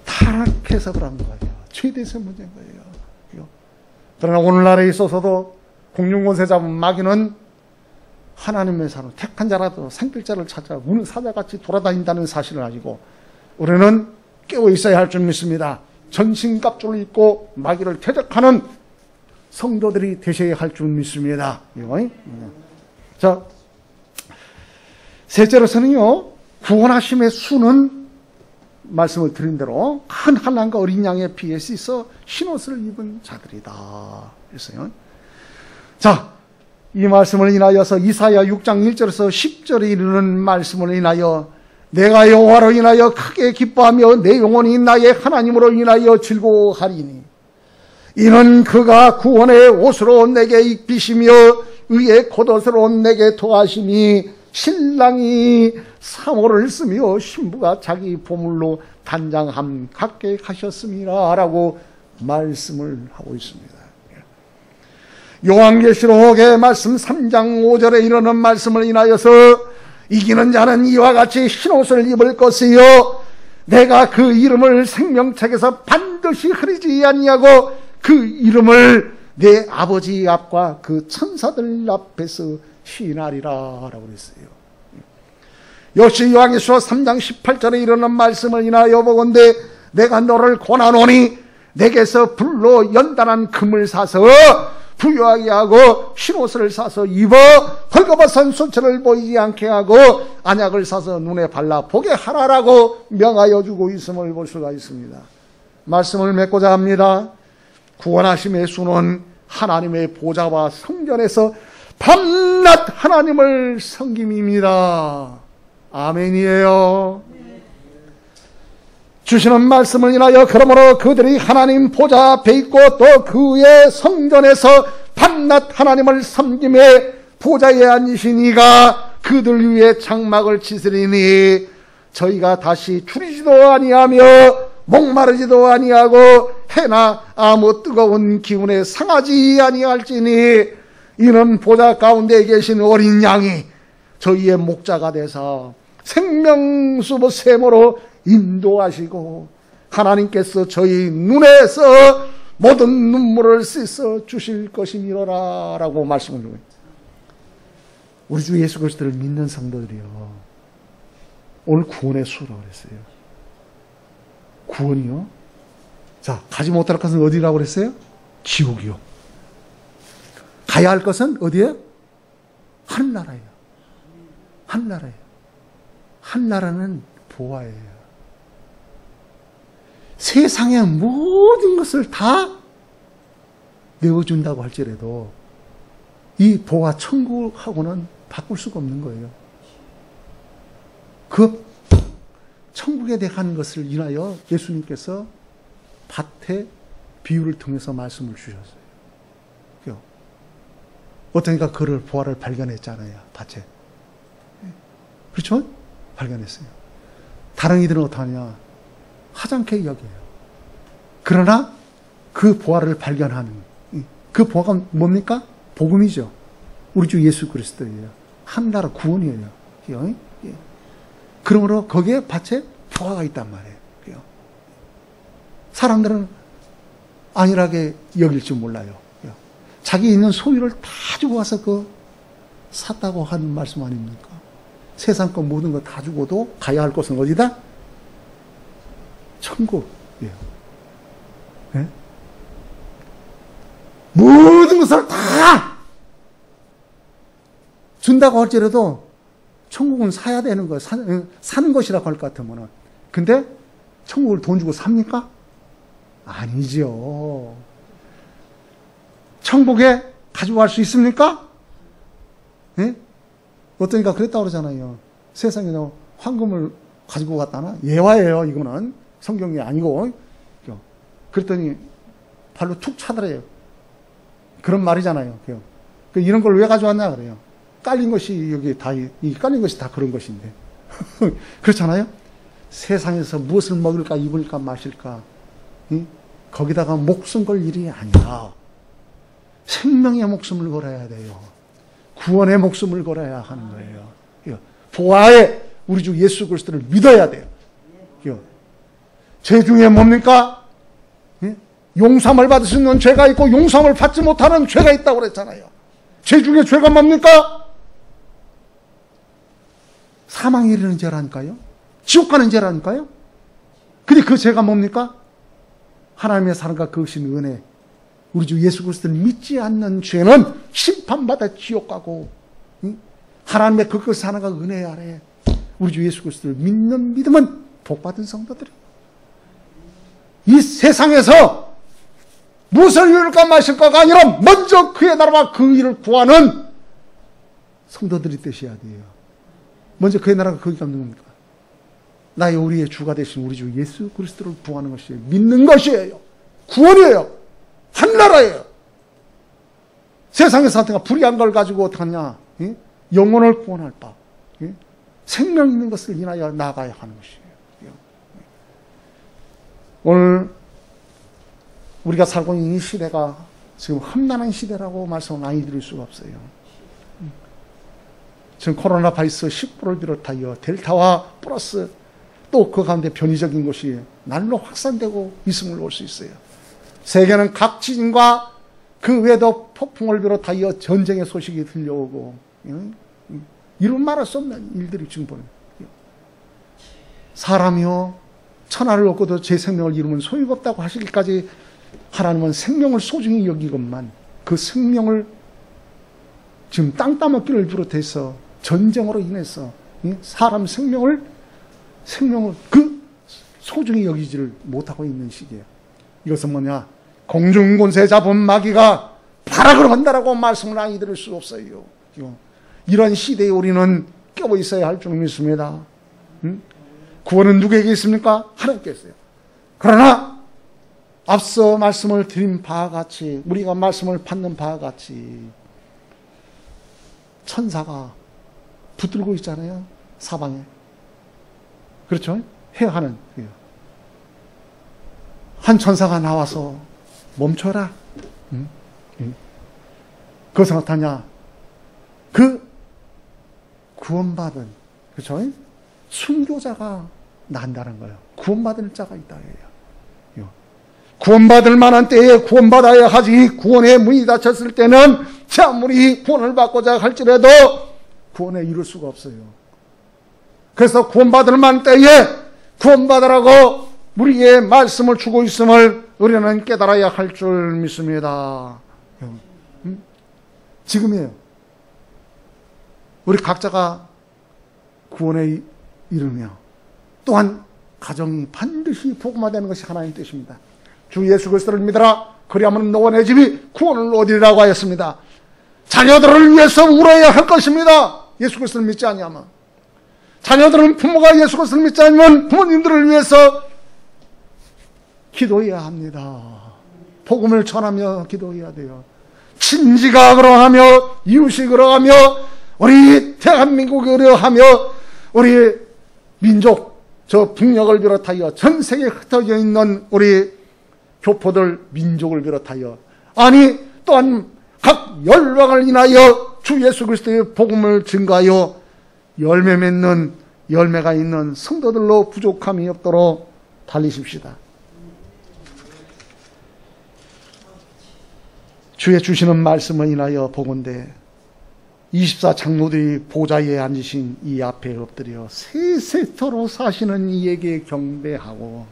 Speaker 1: 타락해서 그런 거예요. 최대의 문제인 거예요. 그러나 오늘날에 있어서도 공중권세 잡은 마귀는 하나님의 사람, 택한 자라도 생길자를 찾아 우는 사자같이 돌아다닌다는 사실을 가지고 우리는 깨어 있어야 할 줄 믿습니다. 전신갑주를 입고 마귀를 대적하는 성도들이 되셔야 할 줄 믿습니다. 자, 셋째로서는요, 구원하심의 수는 말씀을 드린 대로 한 한남과 어린 양의 피에 씻어 흰옷을 입은 자들이다. 그랬어요. 자, 이 말씀을 인하여서 이사야 6장 1절에서 10절에 이르는 말씀을 인하여 내가 여호와로 인하여 크게 기뻐하며 내 영혼이 나의 하나님으로 인하여 즐거워하리니 이는 그가 구원의 옷으로 내게 입히시며 의의 겉옷으로 내게 토하시니 신랑이 사모를 쓰며 신부가 자기 보물로 단장함 갖게 하셨습니다. 라고 말씀을 하고 있습니다. 요한계시록의 말씀 3장 5절에 이르는 말씀을 인하여서 이기는 자는 이와 같이 흰옷을 입을 것이요 내가 그 이름을 생명책에서 반드시 흐리지 아니하고 그 이름을 내 아버지 앞과 그 천사들 앞에서 시인하리라 라고 그랬어요. 역시 요한계시록 3장 18절에 이르는 말씀을 인하여 보건대 내가 너를 권하노니 내게서 불로 연단한 금을 사서 부유하게 하고 흰옷을 사서 입어 헐거벗은 수치를 보이지 않게 하고 안약을 사서 눈에 발라 보게 하라라고 명하여 주고 있음을 볼 수가 있습니다. 말씀을 맺고자 합니다. 구원하심의 수는 하나님의 보좌와 성전에서 밤낮 하나님을 섬김입니다. 아멘이에요. 주시는 말씀을 인하여 그러므로 그들이 하나님 보좌 앞에 있고 또 그의 성전에서 밤낮 하나님을 섬김에 보좌에 앉으신 이가 그들 위에 장막을 치으리니 저희가 다시 추리지도 아니하며 목마르지도 아니하고 해나 아무 뜨거운 기운에 상하지 아니할지니 이는 보좌 가운데 계신 어린 양이 저희의 목자가 되사 생명수보 샘으로 인도하시고 하나님께서 저희 눈에서 모든 눈물을 씻어 주실 것이니라 라고 말씀을 드려요. 우리 주 예수 그리스도를 믿는 성도들이요, 오늘 구원의 수라고 그랬어요. 구원이요? 자, 가지 못할 것은 어디라고 그랬어요? 지옥이요. 가야 할 것은 어디에? 하늘나라예요. 하늘나라예요. 하늘나라는 보화예요. 세상의 모든 것을 다 내어준다고 할지라도 이 보화 천국하고는 바꿀 수가 없는 거예요. 그 천국에 대한 것을 인하여 예수님께서 밭의 비유를 통해서 말씀을 주셨어요. 어떠니까 그를 보화를 발견했잖아요. 밭에. 그렇죠? 발견했어요. 다른 이들은 어떠하냐? 하찮게 여겨요. 그러나 그 보화를 발견하는, 그 보화가 뭡니까? 복음이죠. 우리 주 예수 그리스도예요. 하늘나라 구원이에요. 그러므로 거기에 밭에 보화가 있단 말이에요. 사람들은 안일하게 여길 줄 몰라요. 자기 있는 소유를 다 주고 와서 샀다고 하는 말씀 아닙니까? 세상 것 모든 거 다 주고도 가야 할 곳은 어디다? 천국이에요. 네? 모든 것을 다 준다고 할지라도 천국은 사야 되는 거, 사는 것이라고 할 것 같으면. 근데 천국을 돈 주고 삽니까? 아니죠. 천국에 가지고 갈 수 있습니까? 네? 어떠니까 그랬다고 그러잖아요. 세상에 황금을 가지고 갔다나? 예화예요, 이거는. 성경이 아니고. 그랬더니 발로 툭 차더래요. 그런 말이잖아요. 이런 걸 왜 가져왔나 그래요. 깔린 것이 여기 다, 깔린 것이 다 그런 것인데. 그렇잖아요? 세상에서 무엇을 먹을까, 입을까, 마실까. 거기다가 목숨 걸 일이 아니야. 생명의 목숨을 걸어야 돼요. 구원의 목숨을 걸어야 하는 거예요. 보아에 우리 주 예수 그리스도를 믿어야 돼요. 죄 중에 뭡니까? 용서함을 받을 수 있는 죄가 있고 용서함을 받지 못하는 죄가 있다고 그랬잖아요. 죄 중에 죄가 뭡니까? 사망에 이르는 죄라니까요. 지옥 가는 죄라니까요. 근데 그 죄가 뭡니까? 하나님의 사랑과 거하신 은혜. 우리 주 예수 그리스도를 믿지 않는 죄는 심판받아 지옥 가고, 하나님의 그 사랑과 은혜 아래 우리 주 예수 그리스도를 믿는 믿음은 복받은 성도들이에요. 이 세상에서 무엇을 이룰까 마실까가 아니라 먼저 그의 나라와 그 일을 구하는 성도들이 되셔야 돼요. 먼저 그의 나라가 거기가 없는 겁니까? 나의 우리의 주가 되신 우리 주 예수 그리스도를 구하는 것이에요. 믿는 것이에요. 구원이에요. 한나라예요. 세상에서 내가 불의한 걸 가지고 어떡하냐? 영혼을 구원할 바, 생명 있는 것을 인하여 나아가야 하는 것이에요. 오늘 우리가 살고 있는 이 시대가 지금 험난한 시대라고 말씀을 많이 드릴 수가 없어요. 지금 코로나 바이러스 19를 비롯하여 델타와 플러스 또 그 가운데 변이적인 것이 날로 확산되고 있음을 볼 수 있어요. 세계는 각 지진과 그 외에도 폭풍을 비롯하여 전쟁의 소식이 들려오고, 이루 말할 수 없는 일들이 지금 보는 거예요. 사람이요 천하를 얻고도 제 생명을 잃으면 소유가 없다고 하시기까지 하나님은 생명을 소중히 여기건만 그 생명을 지금 땅 따먹기를 비롯해서 전쟁으로 인해서 사람 생명을 그 소중히 여기지를 못하고 있는 시기예요. 이것은 뭐냐? 공중권세 잡은 마귀가 발악을 한다라고 말씀을 많이 들을 수 없어요. 이런 시대에 우리는 껴 있어야 할 줄 믿습니다. 구원은 누구에게 있습니까? 하나님께 있어요. 그러나 앞서 말씀을 드린 바와 같이, 우리가 말씀을 받는 바와 같이 천사가 붙들고 있잖아요, 사방에. 그렇죠? 헤어하는. 한 천사가 나와서 멈춰라. 그것은 어떠냐? 그 구원받은, 그렇죠? 순교자가 난다는 거예요. 구원받을 자가 있다. 구원받을 만한 때에 구원받아야 하지, 구원의 문이 닫혔을 때는 아무리 구원을 받고자 할지라도 구원에 이룰 수가 없어요. 그래서 구원받을 만한 때에 구원받으라고 우리의 말씀을 주고 있음을 우리는 깨달아야 할 줄 믿습니다. 지금이에요. 우리 각자가 구원에 이르며 또한 가정이 반드시 복음화되는 것이 하나님의 뜻입니다. 주 예수 그리스도를 믿어라. 그리하면 너와 내 집이 구원을 얻으리라고 하였습니다. 자녀들을 위해서 울어야 할 것입니다. 예수 그리스도를 믿지 아니하면. 자녀들은 부모가 예수 그리스도를 믿지 않으면 부모님들을 위해서 기도해야 합니다. 복음을 전하며 기도해야 돼요. 친지가 그러하며 이웃이 그러하며 우리 대한민국이 그러하며 우리 민족, 저 북녘을 비롯하여 전 세계에 흩어져 있는 우리 교포들 민족을 비롯하여, 아니 또한 각 열방을 인하여 주 예수 그리스도의 복음을 증가하여 열매 맺는, 열매가 있는 성도들로 부족함이 없도록 달리십시다. 주의 주시는 말씀을 인하여 보건대 24 장로들이 보좌에 앉으신 이 앞에 엎드려 세세토록 사시는 이에게 경배하고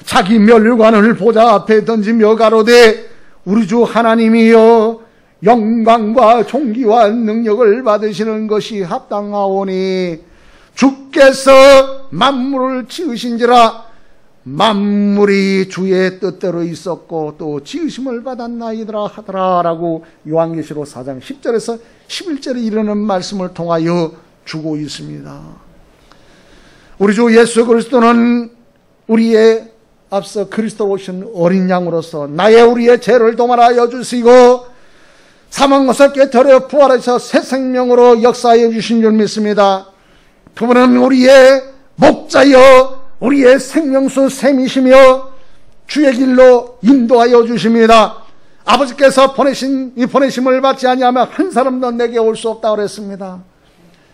Speaker 1: 자기 멸관을 보좌 앞에 던지며 가로되 우리 주 하나님이여 영광과 존귀와 능력을 받으시는 것이 합당하오니 주께서 만물을 지으신지라 만물이 주의 뜻대로 있었고 또 지으심을 받았나이더라 하더라 라고 요한계시록 4장 10절에서 11절에 이르는 말씀을 통하여 주고 있습니다. 우리 주 예수 그리스도는 우리의 앞서 그리스도 오신 어린 양으로서 나의 우리의 죄를 도말하여 주시고 사망 것을 깨뜨려 부활해서 새 생명으로 역사하여 주신 줄 믿습니다. 그분은 우리의 목자여 우리의 생명수 샘이시며 주의 길로 인도하여 주십니다. 아버지께서 보내신 이 보내심을 받지 아니하면 한 사람도 내게 올 수 없다고 그랬습니다.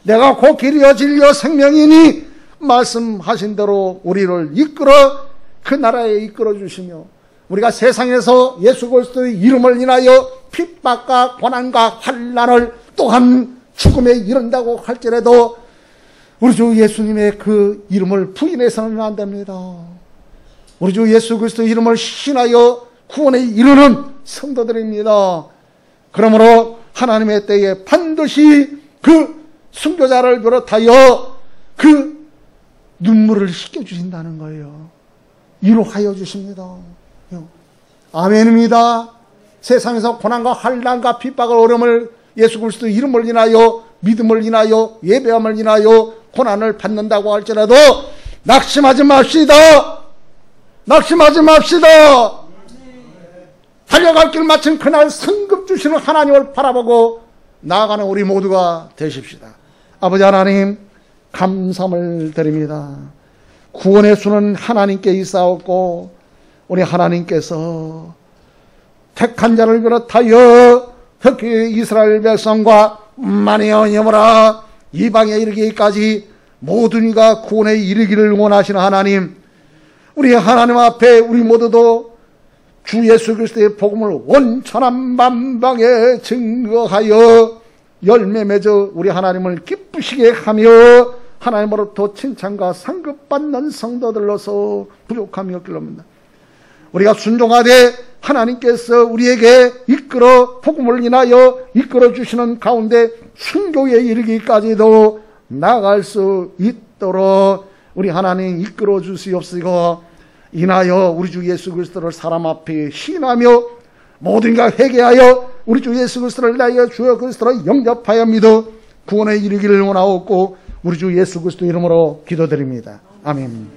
Speaker 1: 내가 곧 길이요 진리요 생명이니 말씀하신 대로 우리를 이끌어 그 나라에 이끌어 주시며 우리가 세상에서 예수 그리스도의 이름을 인하여 핍박과 고난과 환난을 또한 죽음에 이른다고 할지라도 우리 주 예수님의 그 이름을 부인해서는 안 됩니다. 우리 주 예수 그리스도의 이름을 신하여 구원에 이르는 성도들입니다. 그러므로 하나님의 때에 반드시 그 순교자를 비롯하여 그 눈물을 씻겨주신다는 거예요. 위로하여 주십니다. 아멘입니다. 세상에서 고난과 환난과 핍박을 어려움을 예수 그리스도의 이름을 인하여 믿음을 인하여 예배함을 인하여 고난을 받는다고 할지라도 낙심하지 맙시다. 낙심하지 맙시다. 달려갈 길 마친 그날 성급 주시는 하나님을 바라보고 나아가는 우리 모두가 되십시다. 아버지 하나님 감사함을 드립니다. 구원의 수는 하나님께 있사옵고 우리 하나님께서 택한 자를 비롯하여 특히 이스라엘 백성과 만이여 여모라 이방에 이르기까지 모든 이가 구원에 이르기를 원하시는 하나님, 우리 하나님 앞에 우리 모두도 주 예수 그리스도의 복음을 온천한 만방에 증거하여 열매 맺어 우리 하나님을 기쁘시게 하며 하나님으로부터 칭찬과 상급받는 성도들로서 부족함이 없길 합니다. 우리가 순종하되 하나님께서 우리에게 이끌어 복음을 인하여 이끌어 주시는 가운데 순교에 이르기까지도 나아갈 수 있도록 우리 하나님 이끌어 주시옵시고 인하여 우리 주 예수 그리스도를 사람 앞에 시인하며 모든 이가 회개하여 우리 주 예수 그리스도를 나의 주여 그리스도로 영접하여 믿어 구원에 이르기를 원하옵고 우리 주 예수 그리스도 이름으로 기도드립니다. 아멘.